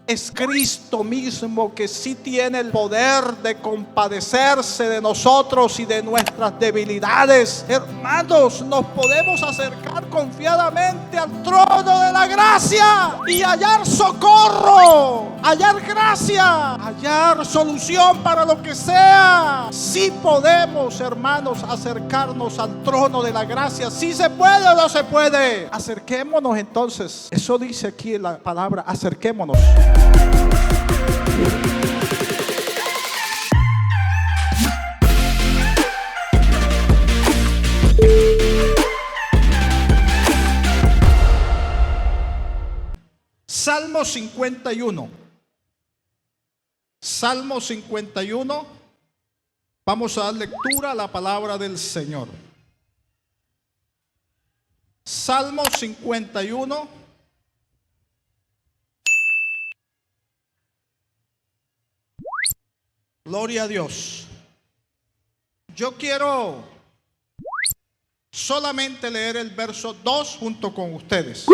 es Cristo mismo, que sí tiene el poder de compadecerse de nosotros y de nuestras debilidades. Hermanos, nos podemos acercar confiadamente al trono de la gracia y hallar socorro, hallar gracia, hallar solución para lo que sea. Sí podemos, hermanos, acercarnos al trono de la gracia. ¿Sí se puede o no se puede? Acerquémonos entonces. Eso dice aquí en la palabra, acerquémonos. Salmo 51. Salmo 51. Vamos a dar lectura a la palabra del Señor. Salmo 51. Gloria a Dios. Yo quiero solamente leer el verso 2 junto con ustedes.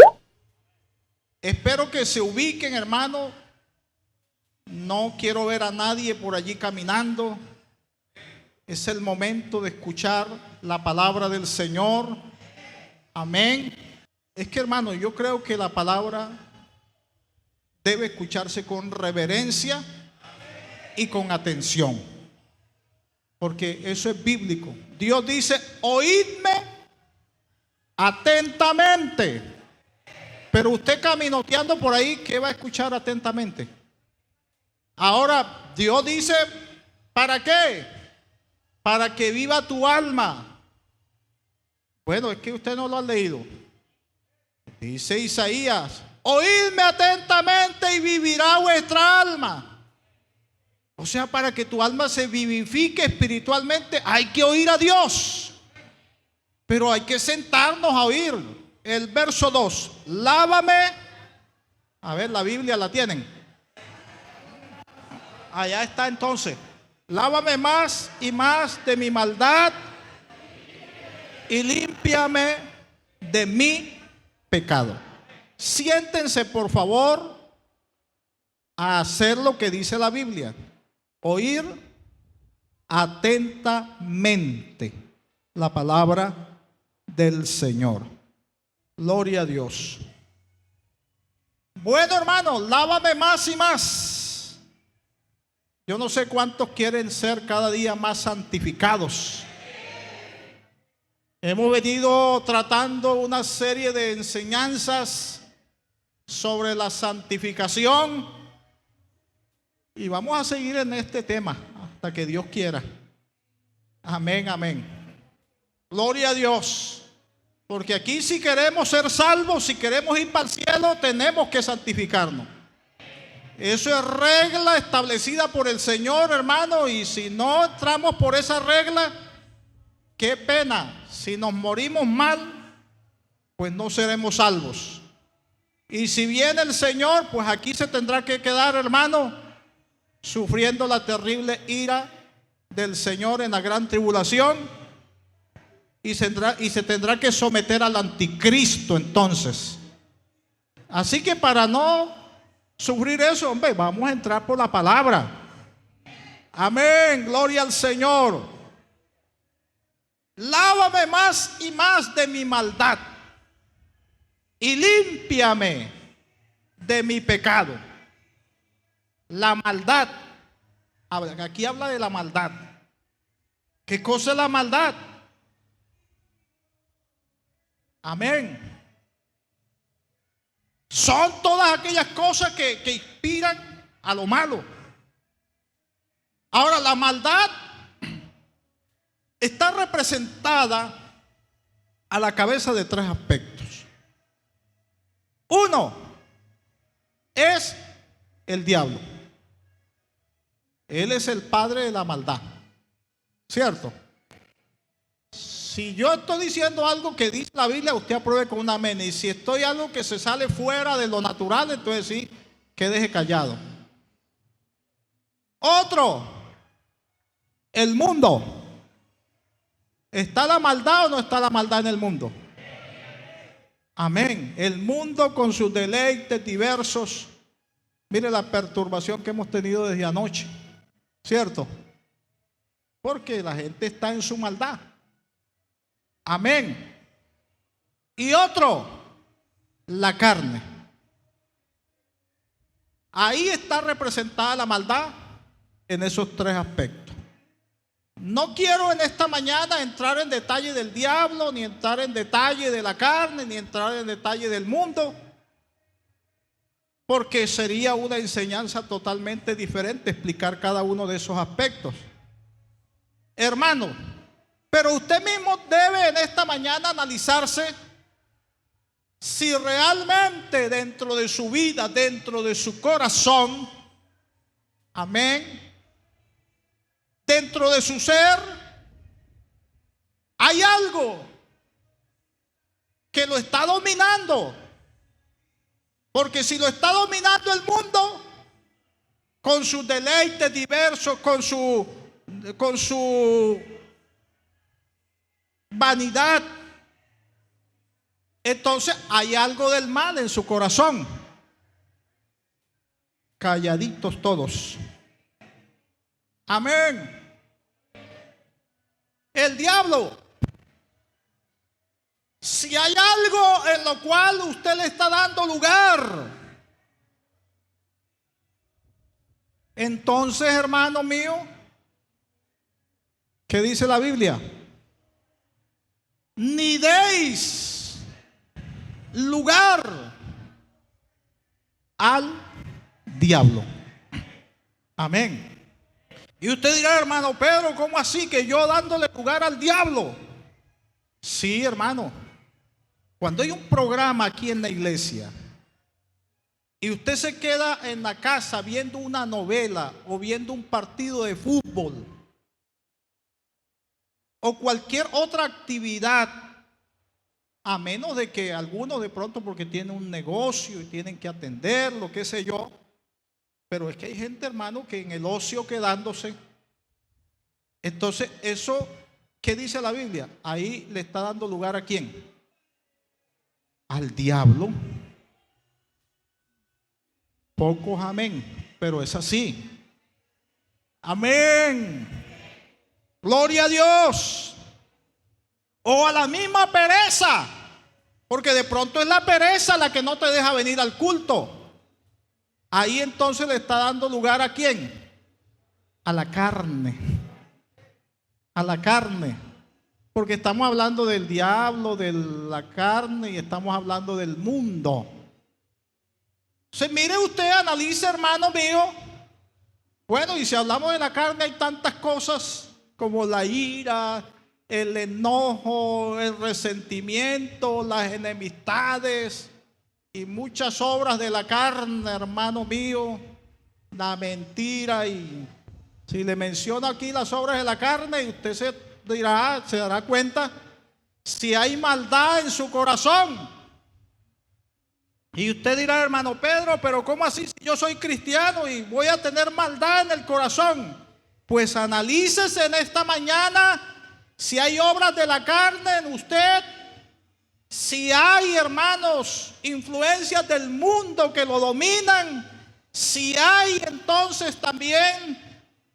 Espero que se ubiquen, hermano. No quiero ver a nadie por allí caminando. Es el momento de escuchar la palabra del Señor. Amén. Es que, hermano, yo creo que la palabra debe escucharse con reverencia y con atención, porque eso es bíblico. Dios dice: oídme atentamente. Pero usted caminoteando por ahí, ¿qué va a escuchar atentamente? Ahora Dios dice: ¿para qué? Para que viva tu alma. Bueno, es que usted no lo ha leído. Dice Isaías: oídme atentamente y vivirá vuestra alma. O sea, para que tu alma se vivifique espiritualmente, hay que oír a Dios. Pero hay que sentarnos a oír. El verso 2, lávame. A ver, la Biblia la tienen. Allá está entonces. Lávame más y más de mi maldad y límpiame de mi pecado. Siéntense, por favor, a hacer lo que dice la Biblia. Oír atentamente la palabra del Señor. Gloria a Dios. Bueno, hermanos, lávame más y más. Yo no sé cuántos quieren ser cada día más santificados. Hemos venido tratando una serie de enseñanzas sobre la santificación y vamos a seguir en este tema hasta que Dios quiera. Amén, amén. Gloria a Dios. Porque aquí, si queremos ser salvos, si queremos ir para el cielo, tenemos que santificarnos. Eso es regla establecida por el Señor, hermano. Y si no entramos por esa regla, qué pena. Si nos morimos mal, pues no seremos salvos. Y si viene el Señor, pues aquí se tendrá que quedar, hermano, sufriendo la terrible ira del Señor en la gran tribulación. Y se tendrá que someter al anticristo entonces. Así que para no sufrir eso, hombre, vamos a entrar por la palabra. Amén, gloria al Señor. Lávame más y más de mi maldad y límpiame de mi pecado. La maldad. Aquí habla de la maldad. ¿Qué cosa es la maldad? Amén. Son todas aquellas cosas que inspiran a lo malo. Ahora, la maldad está representada a la cabeza de tres aspectos. Uno es el diablo. Él es el padre de la maldad, ¿cierto? Si yo estoy diciendo algo que dice la Biblia, usted apruebe con un amén. Y si estoy algo que se sale fuera de lo natural, entonces sí, quédese callado. Otro, el mundo. ¿Está la maldad o no está la maldad en el mundo? Amén. El mundo con sus deleites diversos, Mire la perturbación que hemos tenido desde anoche, ¿cierto? Porque la gente está en su maldad. Amén. Y otro, la carne. Ahí está representada la maldad en esos tres aspectos. No quiero en esta mañana entrar en detalle del diablo, ni entrar en detalle de la carne, ni entrar en detalle del mundo, porque sería una enseñanza totalmente diferente explicar cada uno de esos aspectos. Hermano, pero usted mismo debe en esta mañana analizarse si realmente dentro de su vida, dentro de su corazón, amén, dentro de su ser, hay algo que lo está dominando. Porque si lo está dominando el mundo, con sus deleites diversos, con su vanidad, entonces hay algo del mal en su corazón. Calladitos todos. Amén. El diablo, si hay algo en lo cual usted le está dando lugar, entonces, hermano mío, ¿qué dice la Biblia? Ni deis lugar al diablo. Amén. Y usted dirá, hermano Pedro, ¿cómo así que yo dándole lugar al diablo? Sí, hermano. Cuando hay un programa aquí en la iglesia y usted se queda en la casa viendo una novela o viendo un partido de fútbol o cualquier otra actividad, a menos de que algunos de pronto porque tienen un negocio y tienen que atenderlo, qué sé yo, pero es que hay gente, hermano, que en el ocio quedándose, entonces eso, ¿qué dice la Biblia? Ahí le está dando lugar ¿a quién? Al diablo. Pocos amén, pero es así. Amén. Gloria a Dios. O a la misma pereza, porque de pronto es la pereza la que no te deja venir al culto. Ahí entonces le está dando lugar ¿a quién? A la carne. A la carne. Porque estamos hablando del diablo, de la carne y estamos hablando del mundo. Entonces, mire usted, analice, hermano mío. Bueno, y si hablamos de la carne, hay tantas cosas como la ira, el enojo, el resentimiento, las enemistades y muchas obras de la carne, hermano mío. La mentira. Y si le menciono aquí las obras de la carne, usted se dará cuenta si hay maldad en su corazón. Y usted dirá, hermano Pedro, pero ¿cómo así si yo soy cristiano y voy a tener maldad en el corazón? Pues analícese en esta mañana si hay obras de la carne en usted, si hay, hermanos, influencias del mundo que lo dominan, si hay entonces también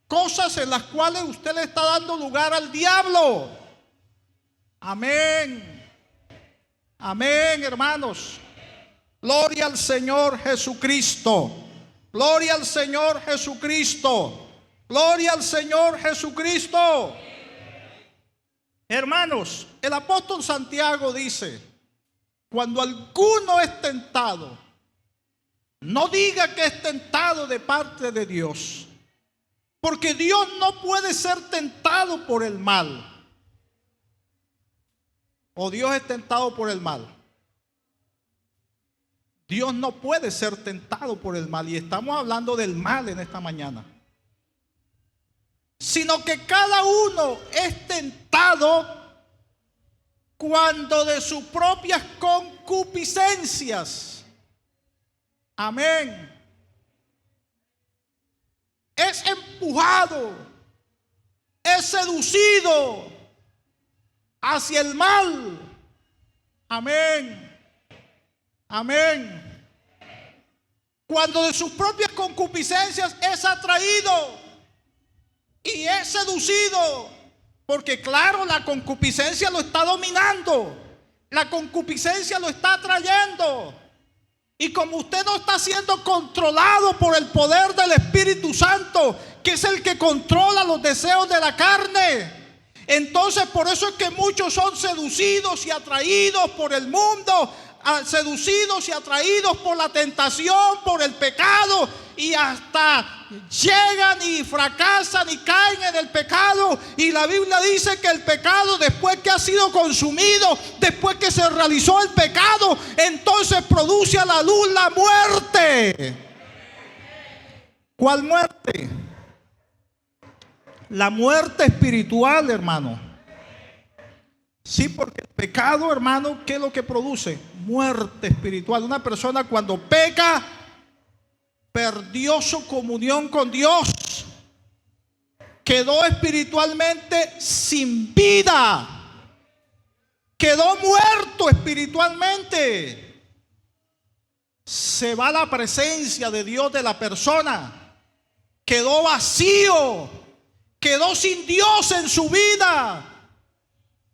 cosas en las cuales usted le está dando lugar al diablo. Amén. Amén, hermanos. Gloria al Señor Jesucristo. Gloria al Señor Jesucristo. Gloria al Señor Jesucristo. Hermanos, el apóstol Santiago dice, cuando alguno es tentado, no diga que es tentado de parte de Dios, porque Dios no puede ser tentado por el mal. ¿O Dios es tentado por el mal? Dios no puede ser tentado por el mal, y estamos hablando del mal en esta mañana. Sino que cada uno es tentado cuando de sus propias concupiscencias, amén, es empujado, es seducido hacia el mal. Amén. Amén. cuando de sus propias concupiscencias es atraído y es seducido. Porque claro, la concupiscencia lo está dominando, la concupiscencia lo está atrayendo. Y como usted no está siendo controlado por el poder del Espíritu Santo, que es el que controla los deseos de la carne, entonces por eso es que muchos son seducidos y atraídos por el mundo, seducidos y atraídos por la tentación, por el pecado, y hasta llegan y fracasan y caen en el pecado. Y la Biblia dice que el pecado, después que ha sido consumido, después que se realizó el pecado, entonces produce a la luz la muerte. ¿Cuál muerte? La muerte espiritual, hermano. Sí, porque el pecado, hermano, ¿qué es lo que produce? Muerte espiritual. Una persona cuando peca, perdió su comunión con Dios, quedó espiritualmente sin vida, quedó muerto espiritualmente. Se va la presencia de Dios de la persona, quedó vacío, quedó sin Dios en su vida.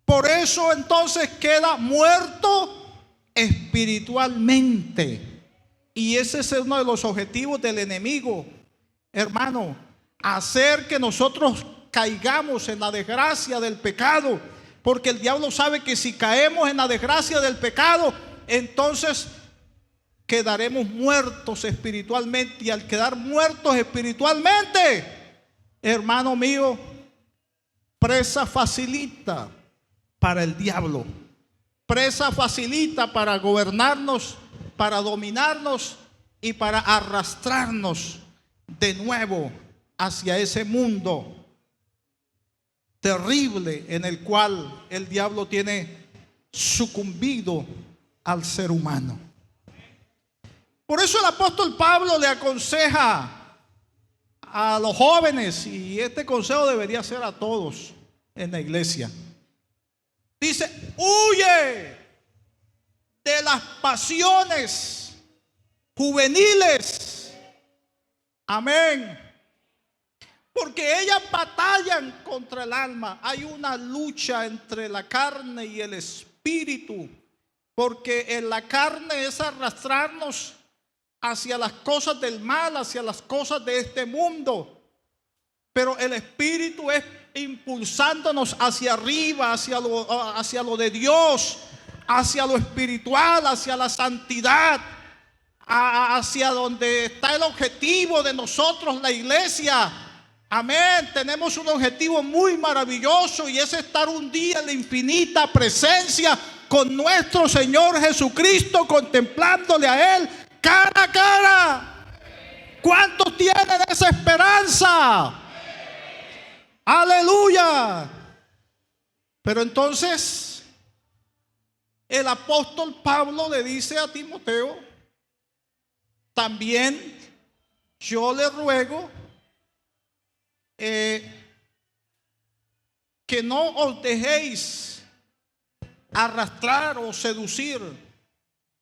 Por eso entonces queda muerto espiritualmente. Y ese es uno de los objetivos del enemigo, hermano, hacer que nosotros caigamos en la desgracia del pecado. Porque el diablo sabe que si caemos en la desgracia del pecado, entonces quedaremos muertos espiritualmente. Y al quedar muertos espiritualmente, hermano mío, presa facilita para el diablo, presa facilita para gobernarnos, para dominarnos y para arrastrarnos de nuevo hacia ese mundo terrible en el cual el diablo tiene sucumbido al ser humano. Por eso el apóstol Pablo le aconseja a los jóvenes, y este consejo debería ser a todos en la iglesia. Dice: huye de las pasiones juveniles. Amén. Porque ellas batallan contra el alma. Hay una lucha entre la carne y el espíritu. Porque en la carne es arrastrarnos hacia las cosas del mal, hacia las cosas de este mundo. Pero el espíritu es impulsándonos hacia arriba, hacia lo de Dios, hacia lo espiritual, hacia la santidad, hacia donde está el objetivo de nosotros, la iglesia. Amén. Tenemos un objetivo muy maravilloso, y es estar un día en la infinita presencia con nuestro Señor Jesucristo, contemplándole a Él cara a cara. ¿Cuántos tienen esa esperanza? Aleluya. Pero entonces el apóstol Pablo le dice a Timoteo: también yo le ruego que no os dejéis arrastrar o seducir.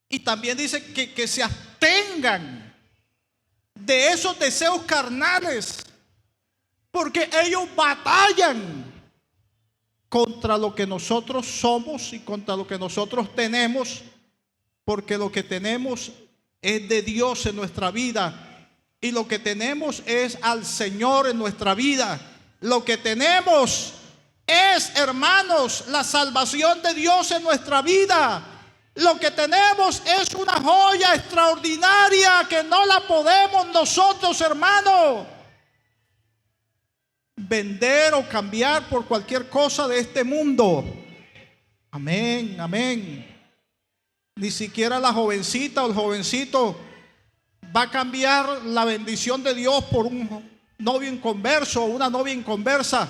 Y también dice que se abstengan de esos deseos carnales, porque ellos batallan contra lo que nosotros somos y contra lo que nosotros tenemos, porque lo que tenemos es de Dios en nuestra vida, y lo que tenemos es al Señor en nuestra vida. Lo que tenemos es, hermanos, la salvación de Dios en nuestra vida. Lo que tenemos es una joya extraordinaria que no la podemos nosotros, hermano, vender o cambiar por cualquier cosa de este mundo. Amén, amén. Ni siquiera la jovencita o el jovencito va a cambiar la bendición de Dios por un novio inconverso o una novia inconversa.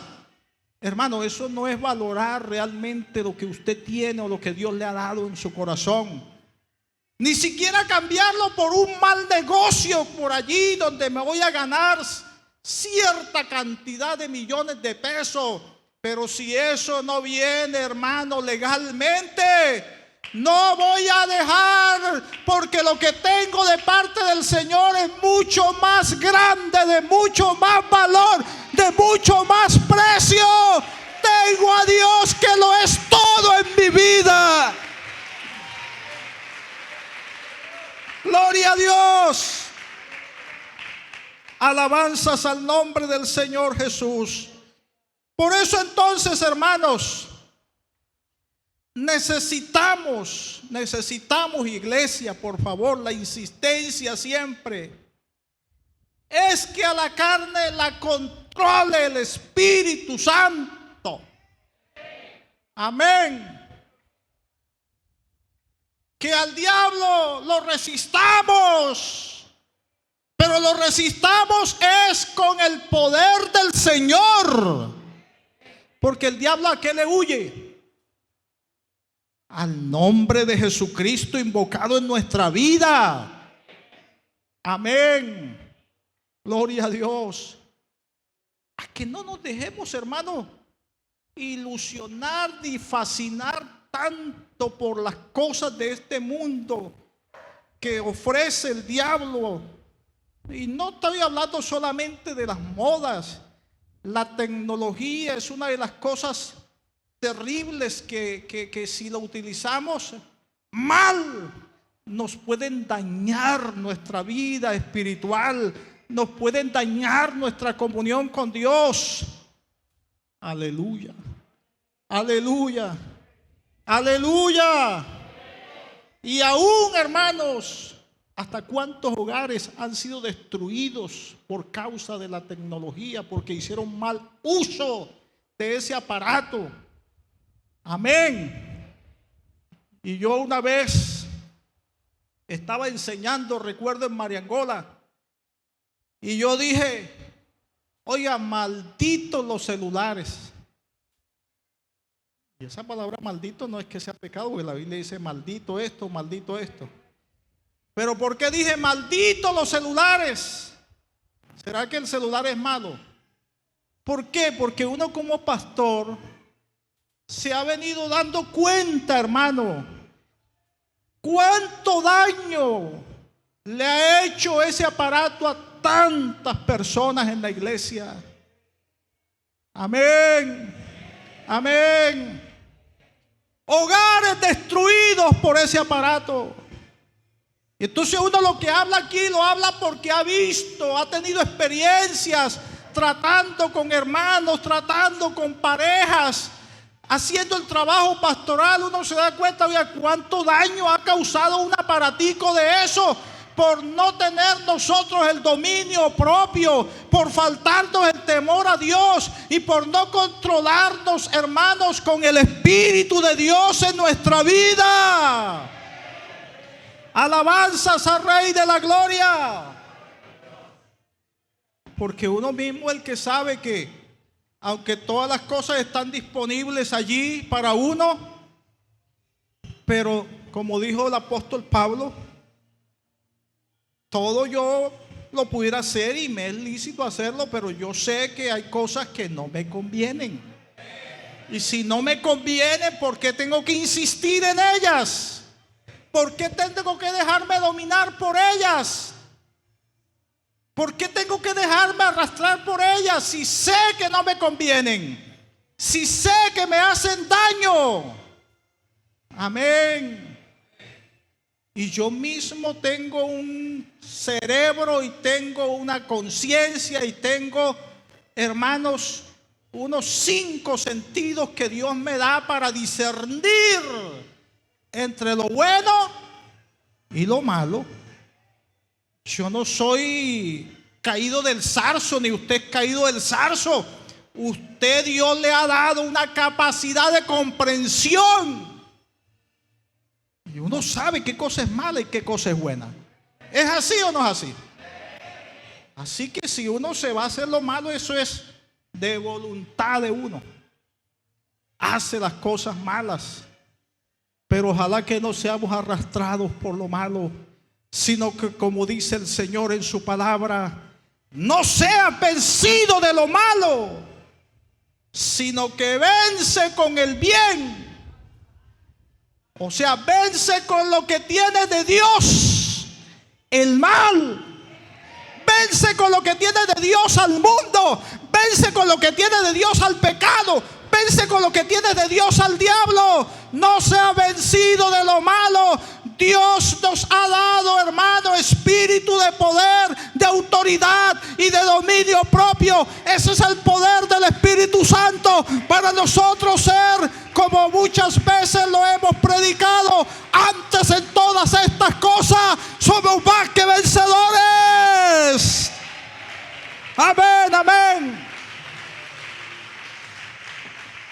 Hermano, eso no es valorar realmente lo que usted tiene o lo que Dios le ha dado en su corazón. Ni siquiera cambiarlo por un mal negocio por allí donde me voy a ganar cierta cantidad de millones de pesos. Pero si eso no viene, hermano, legalmente, No voy a dejar, porque lo que tengo de parte del Señor es mucho más grande, de mucho más valor, de mucho más precio. Tengo a Dios que lo es todo en mi vida. Gloria a Dios. Alabanzas al nombre del Señor Jesús. Por eso entonces, hermanos, necesitamos iglesia, por favor, la insistencia siempre es que a la carne la controle el Espíritu Santo. Amén. Que al diablo lo resistamos, pero lo resistamos es con el poder del Señor, porque el diablo, ¿a qué le huye? Al nombre de Jesucristo invocado en nuestra vida. Amén. Gloria a Dios. A que no nos dejemos, hermano, ilusionar ni fascinar tanto por las cosas de este mundo que ofrece el diablo. Y no estoy hablando solamente de las modas. La tecnología es una de las cosas terribles que si lo utilizamos mal nos pueden dañar nuestra vida espiritual, nos pueden dañar nuestra comunión con Dios. Aleluya, aleluya, aleluya. Y aún, hermanos, ¿hasta cuántos hogares han sido destruidos por causa de la tecnología, porque hicieron mal uso de ese aparato? Amén. Y yo una vez estaba enseñando, recuerdo, en Mariangola, y yo dije: oiga, malditos los celulares. Y esa palabra maldito no es que sea pecado, porque la Biblia dice maldito esto, maldito esto. Pero ¿por qué dije malditos los celulares? ¿Será que el celular es malo? ¿Por qué? Porque uno como pastor se ha venido dando cuenta, hermano, cuánto daño le ha hecho ese aparato a tantas personas en la iglesia. Amén, amén. Hogares destruidos por ese aparato. Entonces uno lo que habla aquí lo habla porque ha visto, ha tenido experiencias tratando con hermanos, tratando con parejas, haciendo el trabajo pastoral. Uno se da cuenta, oye, cuánto daño ha causado un aparatico de eso, por no tener nosotros el dominio propio, por faltarnos el temor a Dios y por no controlarnos, hermanos, con el Espíritu de Dios en nuestra vida. Alabanzas al Rey de la Gloria. Porque uno mismo es el que sabe que aunque todas las cosas están disponibles allí para uno, pero como dijo el apóstol Pablo, todo yo lo pudiera hacer y me es lícito hacerlo, pero yo sé que hay cosas que no me convienen. Y si no me conviene, ¿por qué tengo que insistir en ellas? ¿Por qué tengo que dejarme dominar por ellas? ¿Por qué tengo que dejarme arrastrar por ellas si sé que no me convienen? Si sé que me hacen daño. Amén. Y yo mismo tengo un cerebro y tengo una conciencia y tengo, hermanos, unos 5 sentidos que Dios me da para discernir entre lo bueno y lo malo. Yo no soy caído del zarzo, ni usted es caído del zarzo. Usted, Dios le ha dado una capacidad de comprensión. Y uno sabe qué cosa es mala y qué cosa es buena. ¿Es así o no es así? Así que si uno se va a hacer lo malo, eso es de voluntad de uno. Hace las cosas malas. Pero ojalá que no seamos arrastrados por lo malo, sino que, como dice el Señor en su palabra, no sea vencido de lo malo, sino que vence con el bien. O sea, vence con lo que tiene de Dios el mal. Vence con lo que tiene de Dios al mundo. Vence con lo que tiene de Dios al pecado. Vence con lo que tiene de Dios al diablo. No sea vencido de lo malo. Dios nos ha dado, hermano, espíritu de poder, de autoridad y de dominio propio. Ese es el poder del Espíritu Santo para nosotros ser, como muchas veces lo hemos predicado, antes en todas estas cosas somos más que vencedores. Amén, amén.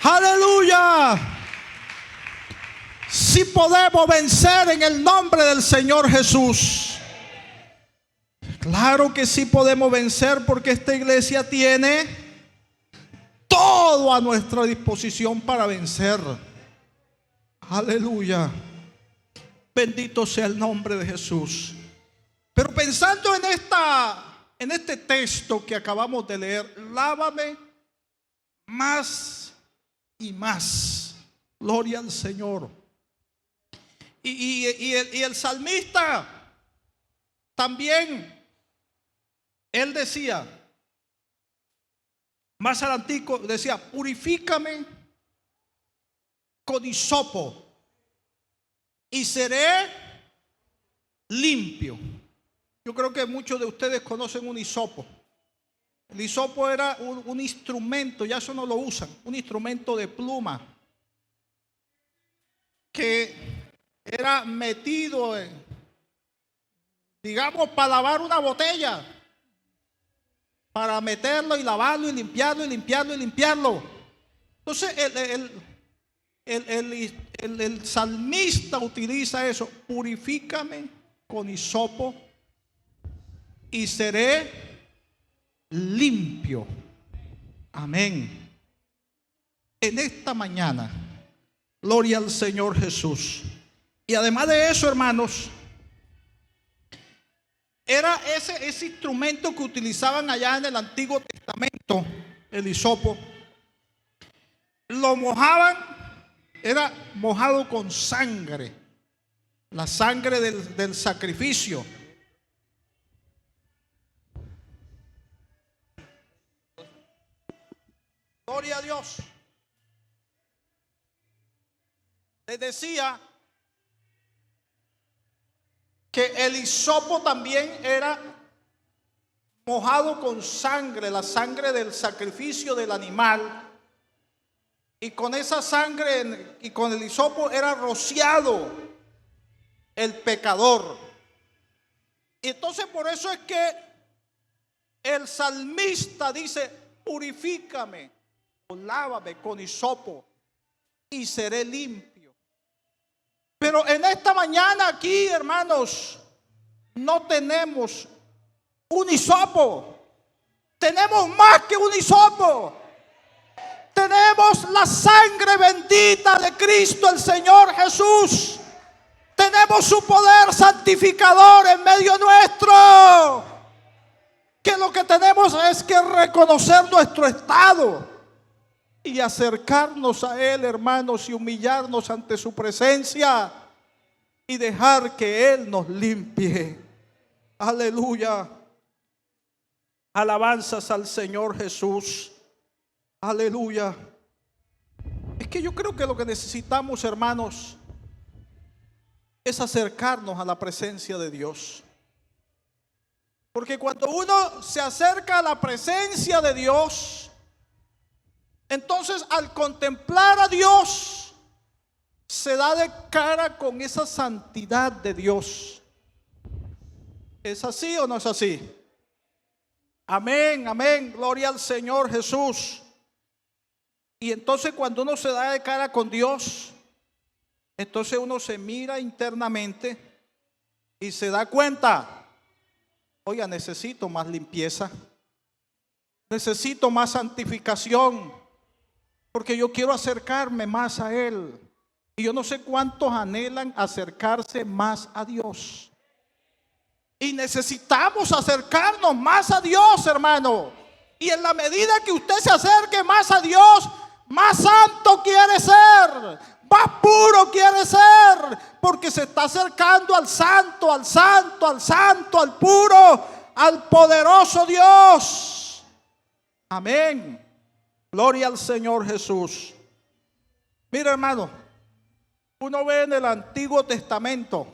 Aleluya. Si podemos vencer en el nombre del Señor Jesús. Claro que sí podemos vencer, porque esta iglesia tiene todo a nuestra disposición para vencer. Aleluya. Bendito sea el nombre de Jesús. Pero pensando en este texto que acabamos de leer, lávame más y más. Gloria al Señor. Y el salmista también, él decía, más adelantico, decía: purifícame con hisopo y seré limpio. Yo creo que muchos de ustedes conocen un hisopo. El hisopo era un instrumento, ya eso no lo usan, un instrumento de pluma que era metido digamos, para lavar una botella, para meterlo y lavarlo y limpiarlo y limpiarlo y limpiarlo. Entonces el salmista utiliza eso: purifícame con hisopo y seré limpio. Amén. En esta mañana, gloria al Señor Jesús. Y además de eso, hermanos, era ese instrumento que utilizaban allá en el Antiguo Testamento, el hisopo. Lo mojaban, era mojado con sangre, la sangre del sacrificio. Gloria a Dios. Les decía que el hisopo también era mojado con sangre, la sangre del sacrificio del animal. Y con esa sangre y con el hisopo era rociado el pecador. Y entonces por eso es que el salmista dice: purifícame o lávame con hisopo y seré limpio. Pero en esta mañana aquí, hermanos, no tenemos un hisopo. Tenemos más que un hisopo. Tenemos la sangre bendita de Cristo, el Señor Jesús. Tenemos su poder santificador en medio nuestro. Que lo que tenemos es que reconocer nuestro estado y acercarnos a Él, hermanos, y humillarnos ante su presencia y dejar que Él nos limpie. Aleluya. Alabanzas al Señor Jesús. Aleluya. Es que yo creo que lo que necesitamos, hermanos, es acercarnos a la presencia de Dios. Porque cuando uno se acerca a la presencia de Dios, entonces al contemplar a Dios, se da de cara con esa santidad de Dios. ¿Es así o no es así? Amén, amén, gloria al Señor Jesús. Y entonces cuando uno se da de cara con Dios, entonces uno se mira internamente y se da cuenta: oiga, necesito más limpieza, necesito más santificación, porque yo quiero acercarme más a Él. Y yo no sé cuántos anhelan acercarse más a Dios. Y necesitamos acercarnos más a Dios, hermano. Y en la medida que usted se acerque más a Dios, más santo quiere ser, Más puro quiere ser, porque se está acercando al santo, al santo, al santo, al puro, al poderoso Dios. Amén. Gloria al Señor Jesús. Mira, hermano, uno ve en el Antiguo Testamento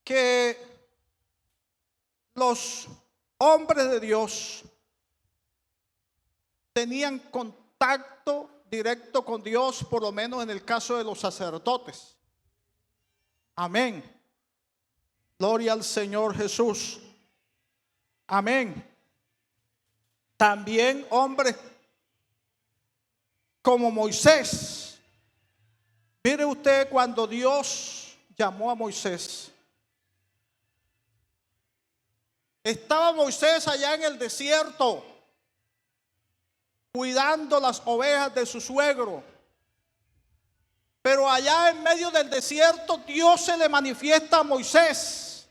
que los hombres de Dios tenían contacto directo con Dios, por lo menos en el caso de los sacerdotes. Amén. Gloria al Señor Jesús. Amén. También hombres como Moisés. Mire usted, cuando Dios llamó a Moisés, estaba Moisés allá en el desierto, cuidando las ovejas de su suegro. Pero allá en medio del desierto, Dios se le manifiesta a Moisés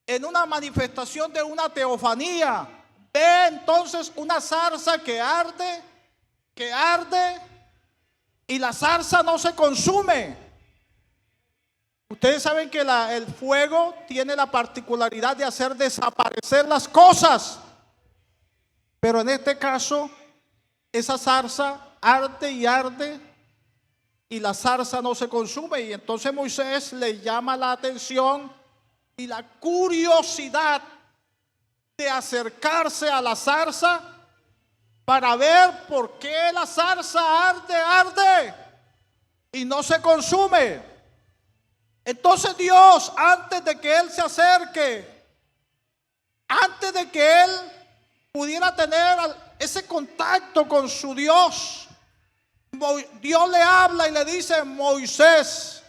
en una manifestación de una teofanía. Ve entonces una zarza que arde, y la zarza no se consume. Ustedes saben que el fuego tiene la particularidad de hacer desaparecer las cosas. Pero en este caso, esa zarza arde y la zarza no se consume. Y entonces Moisés le llama la atención y la curiosidad de acercarse a la zarza para ver por qué la zarza arde y no se consume. Entonces Dios, antes de que él se acerque, antes de que él pudiera tener ese contacto con su Dios, Dios le habla y le dice: Moisés,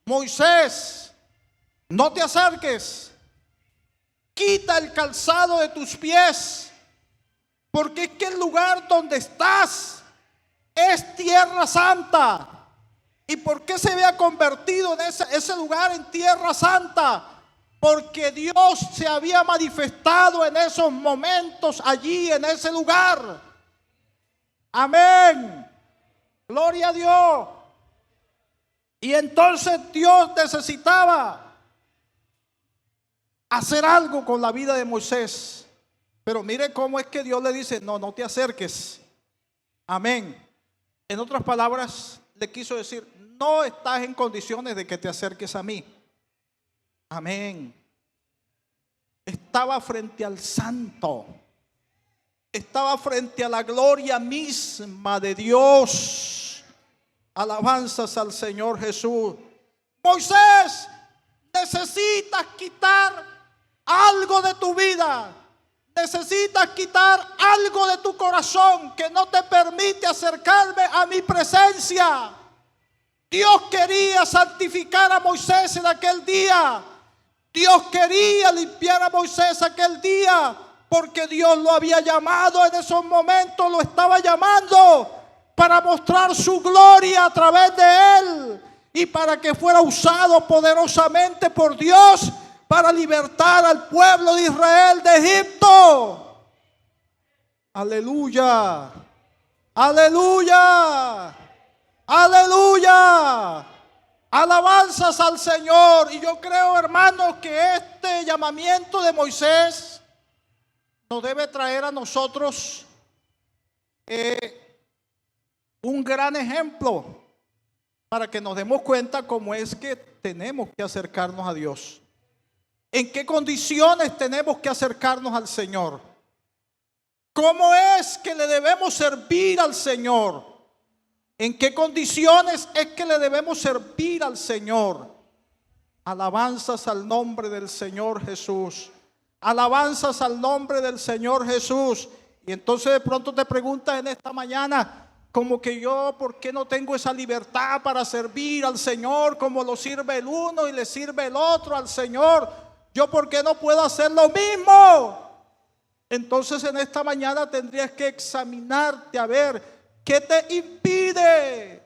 Moisés, no te acerques, quita el calzado de tus pies, porque es que el lugar donde estás es tierra santa. ¿Y por qué se había convertido en ese lugar en tierra santa? Porque Dios se había manifestado en esos momentos allí, en ese lugar. Amén. Gloria a Dios. Y entonces Dios necesitaba hacer algo con la vida de Moisés. Pero mire cómo es que Dios le dice: no te acerques. Amén. En otras palabras, le quiso decir: no estás en condiciones de que te acerques a mí. Amén. Estaba frente al santo. Estaba frente a la gloria misma de Dios. Alabanzas al Señor Jesús. Moisés, necesitas quitar algo de tu vida. Necesitas quitar algo de tu corazón que no te permite acercarme a mi presencia. Dios quería santificar a Moisés en aquel día. Dios quería limpiar a Moisés aquel día, porque Dios lo había llamado en esos momentos, lo estaba llamando para mostrar su gloria a través de él y para que fuera usado poderosamente por Dios para libertar al pueblo de Israel de Egipto. Aleluya, aleluya, aleluya. Alabanzas al Señor. Y yo creo, hermanos, que este llamamiento de Moisés nos debe traer a nosotros un gran ejemplo para que nos demos cuenta cómo es que tenemos que acercarnos a Dios. ¿En qué condiciones tenemos que acercarnos al Señor? ¿Cómo es que le debemos servir al Señor? ¿En qué condiciones es que le debemos servir al Señor? Alabanzas al nombre del Señor Jesús. Alabanzas al nombre del Señor Jesús. Y entonces de pronto te preguntas en esta mañana, como que yo, ¿por qué no tengo esa libertad para servir al Señor como lo sirve el uno y le sirve el otro al Señor? ¿Yo por qué no puedo hacer lo mismo? Entonces en esta mañana tendrías que examinarte a ver qué te impide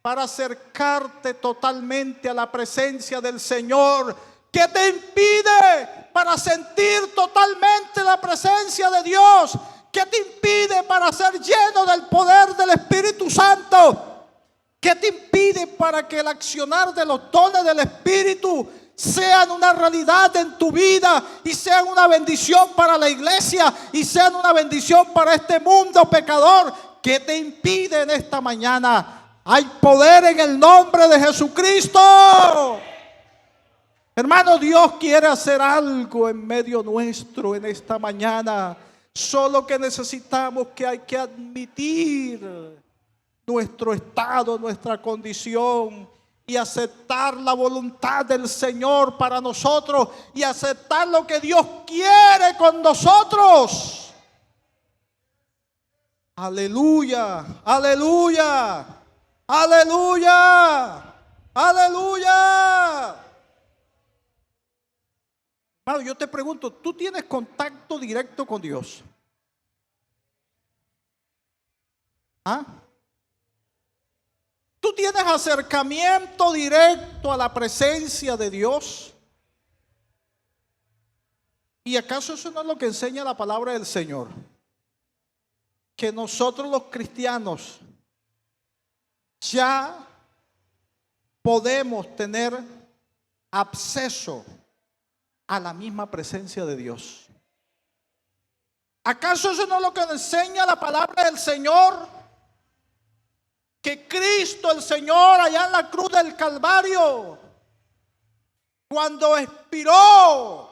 para acercarte totalmente a la presencia del Señor. ¿Qué te impide para sentir totalmente la presencia de Dios? ¿Qué te impide para ser lleno del poder del Espíritu Santo? ¿Qué te impide para que el accionar de los dones del Espíritu sean una realidad en tu vida y sean una bendición para la iglesia y sean una bendición para este mundo pecador? ¿Qué te impide en esta mañana? Hay poder en el nombre de Jesucristo. Hermano, Dios quiere hacer algo en medio nuestro en esta mañana. Solo que necesitamos que hay que admitir nuestro estado, nuestra condición, y aceptar la voluntad del Señor para nosotros y aceptar lo que Dios quiere con nosotros. Aleluya, aleluya, aleluya, aleluya. Hermano, yo te pregunto, ¿tú tienes contacto directo con Dios? ¿Ah? ¿Tú tienes acercamiento directo a la presencia de Dios? ¿Y acaso eso no es lo que enseña la palabra del Señor? Que nosotros los cristianos ya podemos tener acceso a la misma presencia de Dios. ¿Acaso eso no es lo que enseña la palabra del Señor? Que Cristo el Señor allá en la cruz del Calvario, cuando expiró,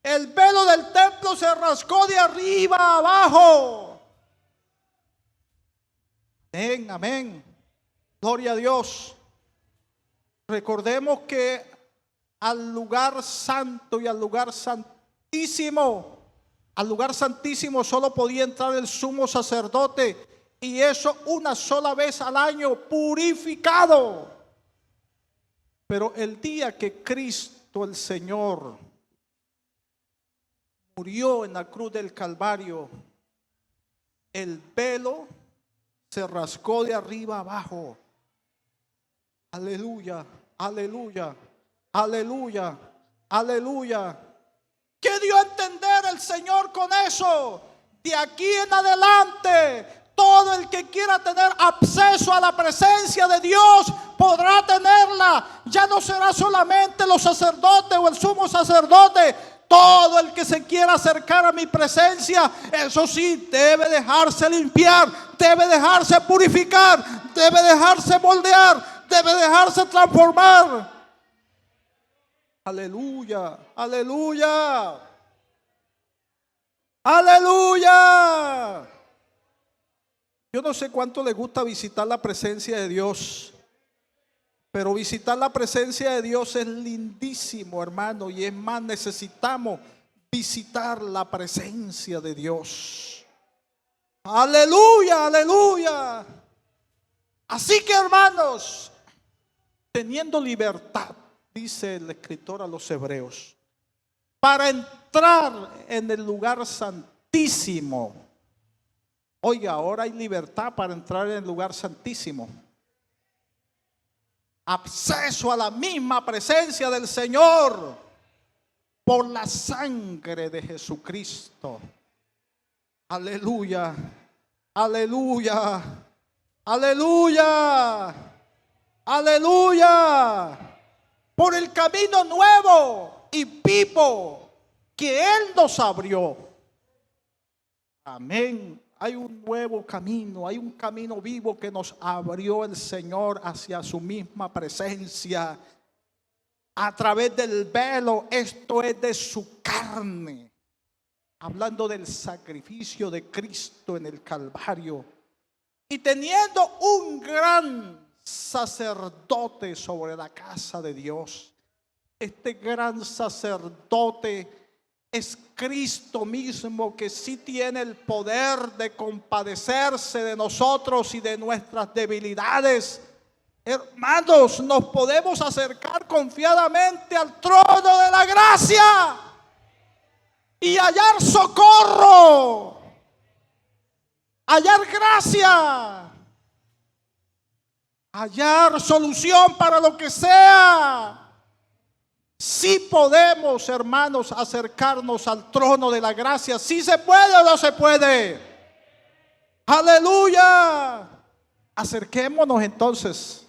el velo del templo se rasgó de arriba a abajo. Amén, amén. Gloria a Dios. Recordemos que al lugar santo y al lugar santísimo solo podía entrar el sumo sacerdote. Y eso una sola vez al año, purificado. Pero el día que Cristo el Señor murió en la cruz del Calvario, el velo se rasgó de arriba abajo. Aleluya, aleluya, aleluya, aleluya. ¿Qué dio a entender el Señor con eso? De aquí en adelante, todo el que quiera tener acceso a la presencia de Dios podrá tenerla. Ya no será solamente los sacerdotes o el sumo sacerdote. Todo el que se quiera acercar a mi presencia, eso sí, debe dejarse limpiar, debe dejarse purificar, debe dejarse moldear, debe dejarse transformar. Aleluya, aleluya, aleluya. Yo no sé cuánto le gusta visitar la presencia de Dios, pero visitar la presencia de Dios es lindísimo, hermano, y es más, necesitamos visitar la presencia de Dios. Aleluya, aleluya. Así que, hermanos, teniendo libertad, dice el escritor a los Hebreos, para entrar en el lugar santísimo. Oiga, ahora hay libertad para entrar en el lugar santísimo. Acceso a la misma presencia del Señor por la sangre de Jesucristo. Aleluya, aleluya, aleluya, aleluya. Por el camino nuevo y vivo que Él nos abrió. Amén. Hay un nuevo camino, hay un camino vivo que nos abrió el Señor hacia su misma presencia. A través del velo, esto es de su carne. Hablando del sacrificio de Cristo en el Calvario. Y teniendo un gran sacerdote sobre la casa de Dios. Este gran sacerdote es Cristo mismo, que sí tiene el poder de compadecerse de nosotros y de nuestras debilidades. Hermanos, nos podemos acercar confiadamente al trono de la gracia y hallar socorro, hallar gracia, hallar solución para lo que sea. Sí podemos, hermanos, acercarnos al trono de la gracia. ¿Sí se puede o no se puede? Aleluya. Acerquémonos entonces.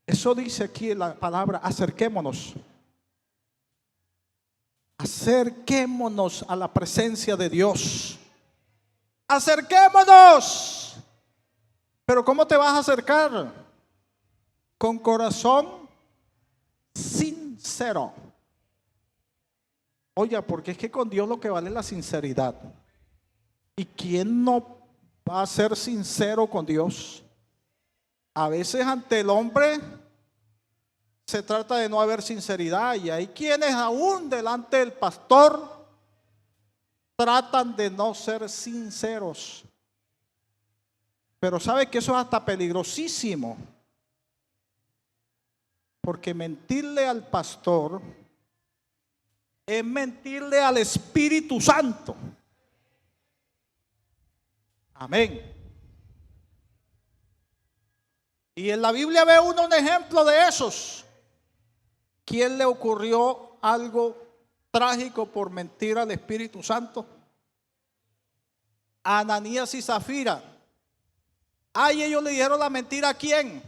Eso dice aquí la palabra, acerquémonos. Acerquémonos a la presencia de Dios. Acerquémonos. Pero ¿cómo te vas a acercar? Con corazón sincero. Oiga, porque es que con Dios lo que vale es la sinceridad. ¿Y quién no va a ser sincero con Dios? A veces ante el hombre se trata de no haber sinceridad, y hay quienes aún delante del pastor tratan de no ser sinceros. Pero sabe que eso es hasta peligrosísimo, porque mentirle al pastor es mentirle al Espíritu Santo. Amén. Y en la Biblia ve uno un ejemplo de esos. ¿Quién le ocurrió algo trágico por mentir al Espíritu Santo? Ananías y Zafira. Ay, ellos le dijeron la mentira ¿a quién?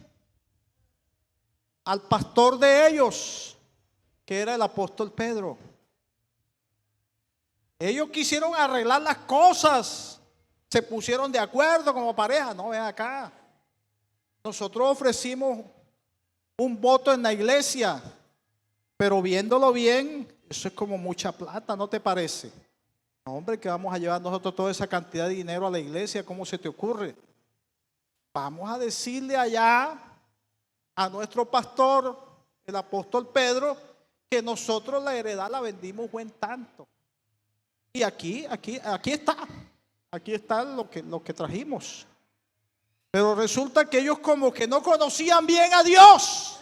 Al pastor de ellos, que era el apóstol Pedro. Ellos quisieron arreglar las cosas, se pusieron de acuerdo como pareja. No, ven acá, nosotros ofrecimos un voto en la iglesia, pero viéndolo bien, eso es como mucha plata, ¿no te parece? No, hombre, que vamos a llevar nosotros toda esa cantidad de dinero a la iglesia, ¿cómo se te ocurre? Vamos a decirle allá a nuestro pastor, el apóstol Pedro, que nosotros la heredad la vendimos buen tanto. Y aquí está lo que trajimos. Pero resulta que ellos como que no conocían bien a Dios.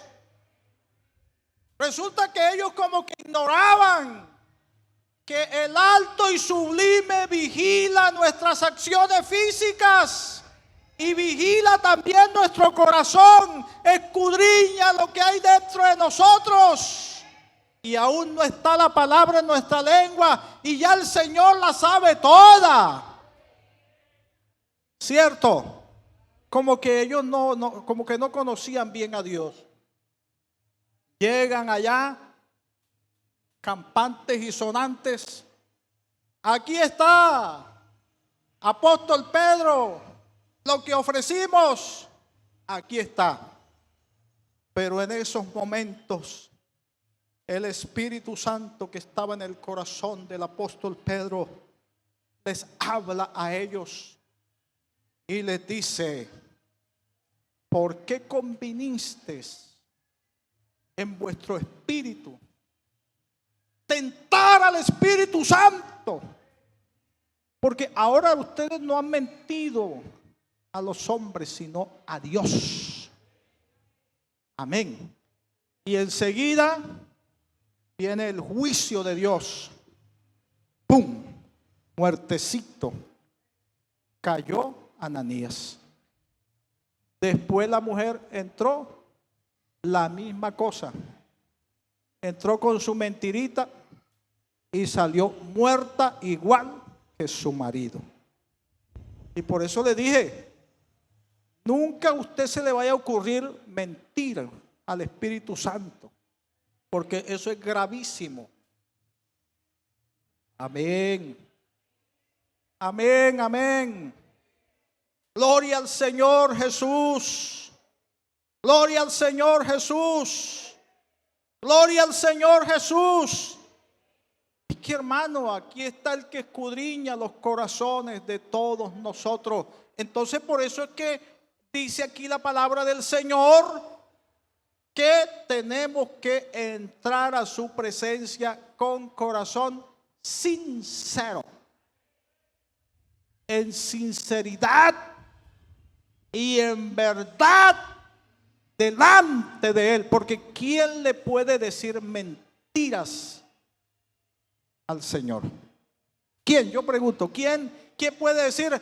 Resulta que ellos como que ignoraban que el alto y sublime vigila nuestras acciones físicas y vigila también nuestro corazón, escudriña lo que hay dentro de nosotros. Y aún no está la palabra en nuestra lengua y ya el Señor la sabe toda. ¿Cierto? Como que ellos como que no conocían bien a Dios. Llegan allá, campantes y sonantes. Aquí está, apóstol Pedro, lo que ofrecimos, aquí está. Pero en esos momentos, el Espíritu Santo que estaba en el corazón del apóstol Pedro les habla a ellos y les dice: ¿por qué convinisteis en vuestro espíritu tentar al Espíritu Santo? Porque ahora ustedes no han mentido a los hombres, sino a Dios. Amén. Y enseguida viene el juicio de Dios. ¡Pum! Muertecito. Cayó Ananías. Después la mujer entró, la misma cosa. Entró con su mentirita y salió muerta igual que su marido. Y por eso le dije, nunca a usted se le vaya a ocurrir mentir al Espíritu Santo, porque eso es gravísimo. Amén. Amén, amén. Gloria al Señor Jesús. Gloria al Señor Jesús. Gloria al Señor Jesús. Es que, hermano, aquí está el que escudriña los corazones de todos nosotros. Entonces, por eso es que dice aquí la palabra del Señor que tenemos que entrar a su presencia con corazón sincero, en sinceridad y en verdad delante de Él. Porque ¿quién le puede decir mentiras al Señor? ¿Quién? Yo pregunto, ¿quién puede decir,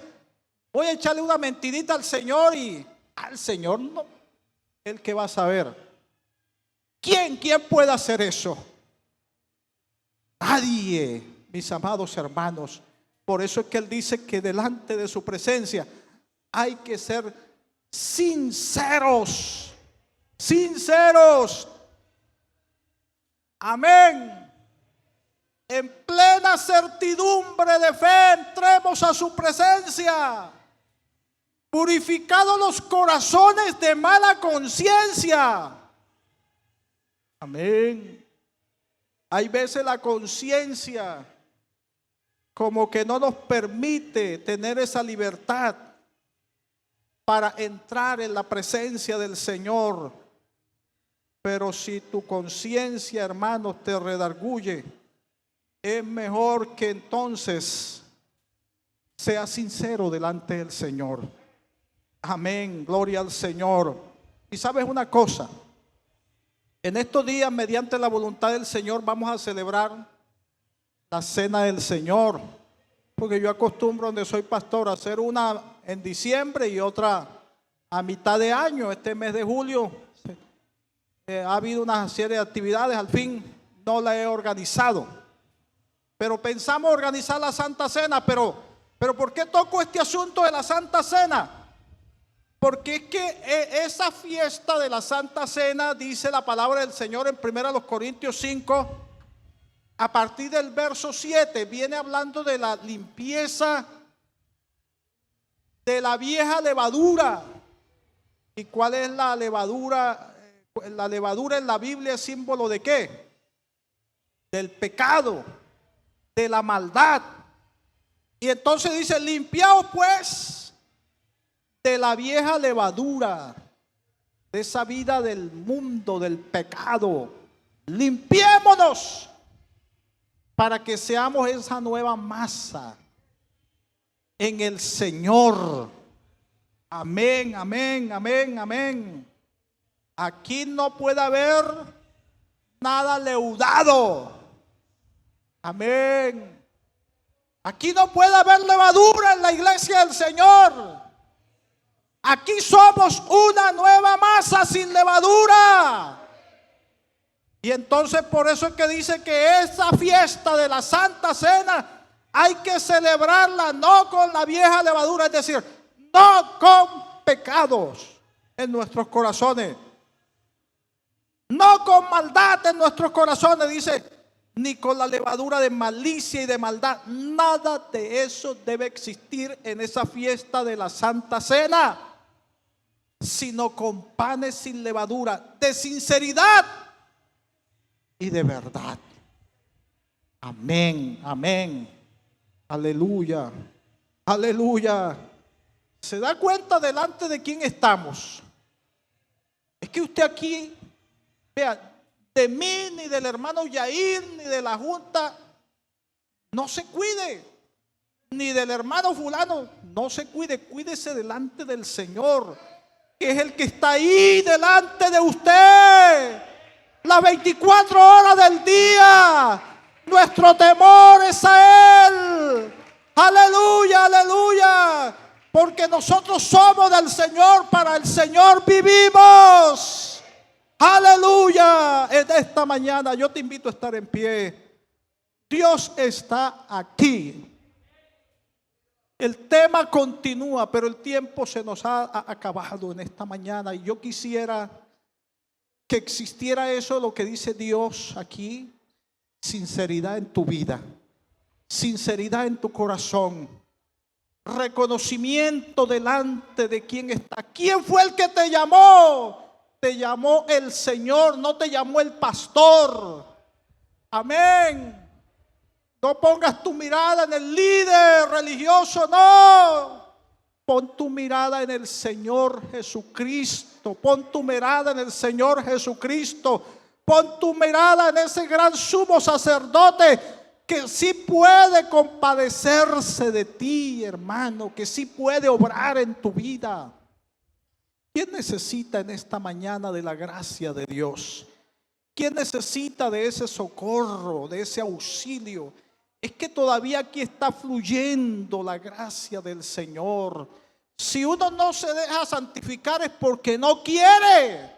voy a echarle una mentirita al Señor? Y al Señor no, el que va a saber. ¿Quién puede hacer eso? Nadie, mis amados hermanos. Por eso es que Él dice que delante de su presencia hay que ser sinceros. Sinceros. Amén. En plena certidumbre de fe entremos a su presencia, purificados los corazones de mala conciencia. Amén. Hay veces la conciencia como que no nos permite tener esa libertad para entrar en la presencia del Señor. Pero si tu conciencia, hermanos, te redarguye, es mejor que entonces seas sincero delante del Señor. Amén, gloria al Señor. Y sabes una cosa, en estos días, mediante la voluntad del Señor, vamos a celebrar la cena del Señor, porque yo acostumbro, donde soy pastor, a hacer una en diciembre y otra a mitad de año. Este mes de julio ha habido una serie de actividades, al fin no la he organizado, pero pensamos organizar la Santa Cena. Pero ¿por qué toco este asunto de la Santa Cena? Porque es que esa fiesta de la Santa Cena, dice la palabra del Señor en 1 Corintios 5, a partir del verso 7, viene hablando de la limpieza de la vieja levadura. ¿Y cuál es la levadura? La levadura en la Biblia es símbolo ¿de qué? Del pecado, de la maldad. Y entonces dice: limpiaos pues de la vieja levadura, de esa vida del mundo, del pecado. Limpiémonos para que seamos esa nueva masa en el Señor. Amén, amén, amén, amén. Aquí no puede haber nada leudado. Amén. Aquí no puede haber levadura en la iglesia del Señor. Aquí somos una nueva masa sin levadura. Y entonces por eso es que dice que esa fiesta de la Santa Cena hay que celebrarla no con la vieja levadura, es decir, no con pecados en nuestros corazones, no con maldad en nuestros corazones, dice, ni con la levadura de malicia y de maldad. Nada de eso debe existir en esa fiesta de la Santa Cena, sino con panes sin levadura, de sinceridad y de verdad. Amén, amén. Aleluya, aleluya. ¿Se da cuenta delante de quién estamos? Es que usted aquí, vea, de mí, ni del hermano Yair, ni de la junta, no se cuide. Ni del hermano fulano, no se cuide. Cuídese delante del Señor, que es el que está ahí delante de usted las 24 horas del día. Nuestro temor es a Él. Aleluya, aleluya. Porque nosotros somos del Señor, para el Señor vivimos. Aleluya. En esta mañana yo te invito a estar en pie. Dios está aquí. El tema continúa, pero el tiempo se nos ha acabado en esta mañana. Y yo quisiera que existiera eso, lo que dice Dios aquí. Sinceridad en tu vida, sinceridad en tu corazón, reconocimiento delante de quien está. ¿Quién fue el que te llamó? Te llamó el Señor, no te llamó el pastor. Amén. No pongas tu mirada en el líder religioso, no. Pon tu mirada en el Señor Jesucristo. Pon tu mirada en el Señor Jesucristo. Pon tu mirada en ese gran sumo sacerdote que sí puede compadecerse de ti, hermano, que sí puede obrar en tu vida. ¿Quién necesita en esta mañana de la gracia de Dios? ¿Quién necesita de ese socorro, de ese auxilio? Es que todavía aquí está fluyendo la gracia del Señor. Si uno no se deja santificar es porque no quiere.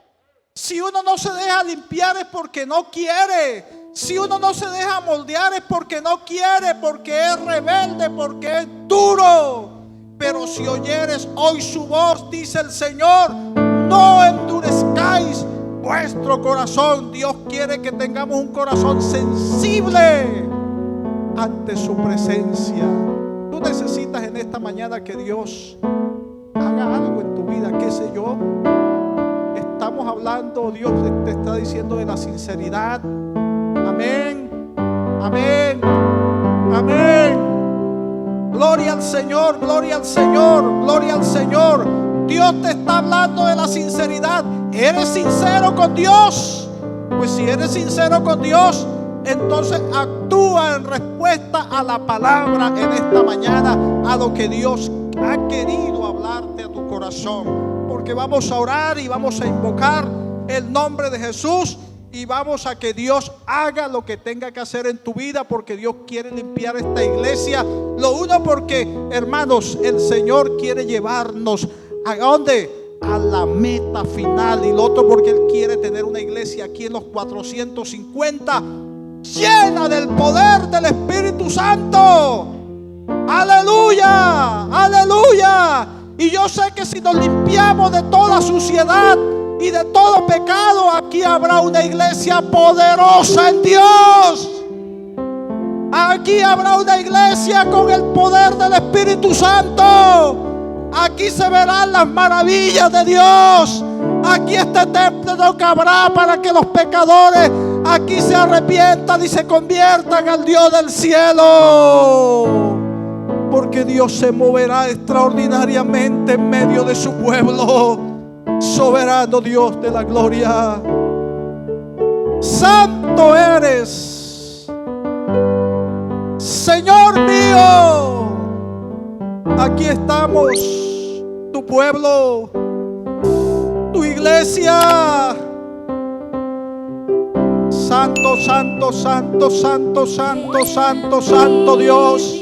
Si uno no se deja limpiar es porque no quiere. Si uno no se deja moldear es porque no quiere, porque es rebelde, porque es duro. Pero si oyeres hoy su voz, dice el Señor, no endurezcáis vuestro corazón. Dios quiere que tengamos un corazón sensible ante su presencia. Tú necesitas en esta mañana que Dios haga algo en tu vida, qué sé yo. Estamos hablando, Dios te está diciendo de la sinceridad. Amén, amén, amén. Gloria al Señor, gloria al Señor, gloria al Señor. Dios te está hablando de la sinceridad. ¿Eres sincero con Dios? Pues si eres sincero con Dios, entonces actúa en respuesta a la palabra en esta mañana, a lo que Dios ha querido hablarte a tu corazón. Porque vamos a orar y vamos a invocar el nombre de Jesús y vamos a que Dios haga lo que tenga que hacer en tu vida, porque Dios quiere limpiar esta iglesia. Lo uno porque, hermanos, el Señor quiere llevarnos ¿a dónde? A la meta final. Y lo otro porque Él quiere tener una iglesia aquí en los 450 llena del poder del Espíritu Santo. Aleluya, aleluya. Y yo sé que si nos limpiamos de toda suciedad y de todo pecado, aquí habrá una iglesia poderosa en Dios. Aquí habrá una iglesia con el poder del Espíritu Santo. Aquí se verán las maravillas de Dios. Aquí este templo no cabrá para que los pecadores aquí se arrepientan y se conviertan al Dios del cielo. Porque Dios se moverá extraordinariamente en medio de su pueblo. Soberano Dios de la gloria. Santo eres, Señor mío. Aquí estamos, tu pueblo, tu iglesia. Santo, santo, santo, santo, santo, santo, santo Dios.